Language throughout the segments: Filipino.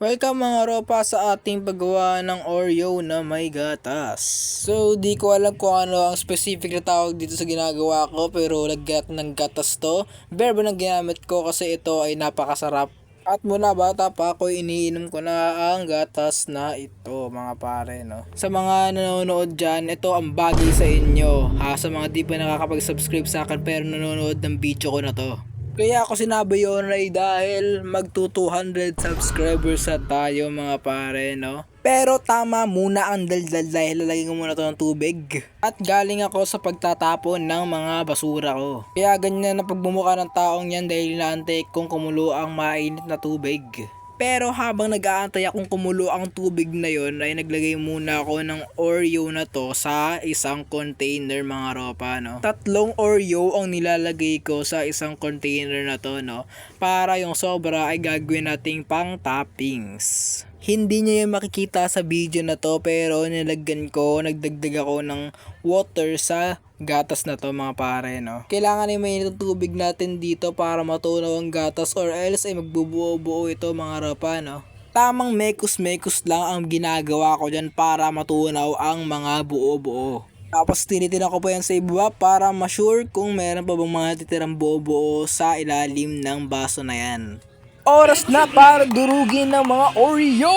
Welcome mga ropa sa ating paggawa ng Oreo na may gatas. So di ko alam kung ano ang specific na tawag dito sa ginagawa ko, pero lagyan ng gatas to. Verbo na ginamit ko kasi ito ay napakasarap. At mula bata pa ako iniinom ko na ang gatas na ito mga pare, no. Sa mga nanonood dyan, ito ang bagay sa inyo ha, sa mga di pa nakakapag-subscribe sa akin pero nanonood ng video ko na to. Kaya ako sinabi yun ay dahil magto 200 subscribers sa tayo mga pare, no? Pero tama muna ang daldal dahil lalagyan ko muna to ng tubig. At galing ako sa pagtatapon ng mga basura ko. Kaya ganyan na pagbumuka ng taong yan dahil inaantay kong kumulo ang mainit na tubig. Pero habang nag-aantay akong kumulo ang tubig na yon ay naglagay muna ako ng Oreo na to sa isang container mga ropa, no. 3 Oreo ang nilalagay ko sa isang container na to, no. Para yung sobra ay gagawin nating pang toppings. Hindi niyo yung makikita sa video na to pero nagdagdag ako ng water sa gatas na to mga pare, no. Kailangan ay may tubig natin dito para matunaw ang gatas or else ay magbubuo-buo ito mga ropa, no. Tamang mekos-mekos lang ang ginagawa ko dyan para matunaw ang mga buo-buo. Tapos tinitin ko pa yan sa ibaba para ma-sure kung meron pa bang mga titirang buo-buo sa ilalim ng baso na yan. Oras na para durugin ng mga Oreo!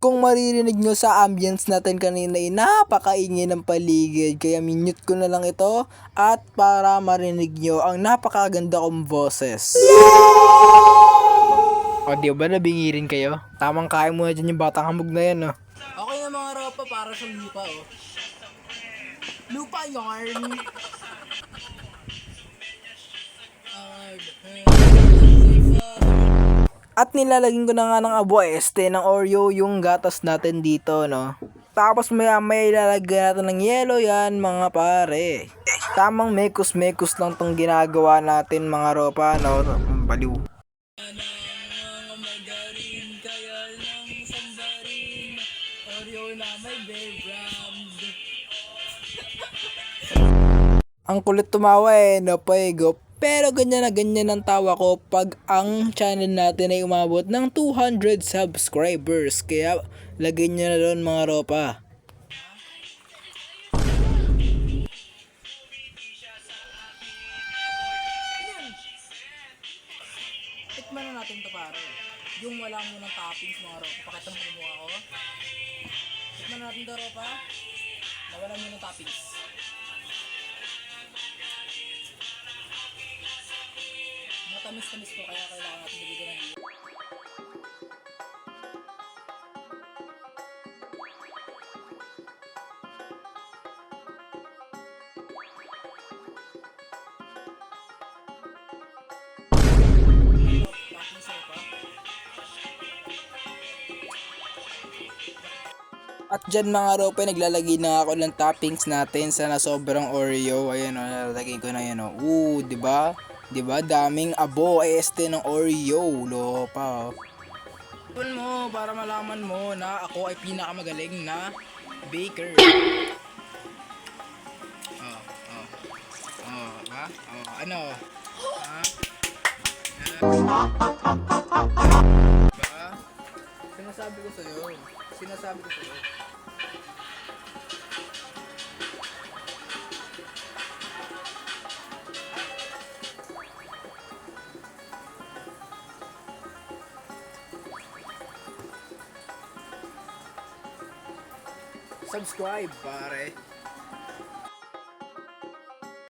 Kung maririnig nyo sa ambience natin kanina ay napakaingay ng paligid, kaya minute ko na lang ito at para marinig nyo ang napakaganda kong boses. O di ba nabingirin kayo? Tamang kain muna dyan yung batang hamog na yan, no? Okay na mga ropa, para sa lupa, oh. Lupa yarn. At nilalagyan ko na nga ng abo ng Oreo yung gatas natin dito, no. Tapos may ilalagyan natin ng yelo yan mga pare. Tamang mekos-mekos lang tong ginagawa natin mga ropa, no. Baliw. Ang kulit tumawa no pego. Pero ganyan na ganyan ang tawa ko pag ang channel natin ay umabot ng 200 subscribers. Kaya lagay nyo na doon mga ropa. Tikman na natin to pare. Yung wala mo ng toppings mga ropa. Pakita mo yung mukha ko. Tikman na natin to ropa. Na wala mo ng toppings. Matamis-tamis po kaya kailangan natin bigyan ng At dyan mga rope, naglalagay na ako ng toppings natin sa sobrang Oreo. Ayan o, nalagay ko na yan o. Diba? Diba? Daming abo ng Oreo. Lopa o. Tun mo para malaman mo na ako ay pinakamagaling na baker. Ba? Ano? Ba? Sinasabi ko sa'yo. Subscribe pare.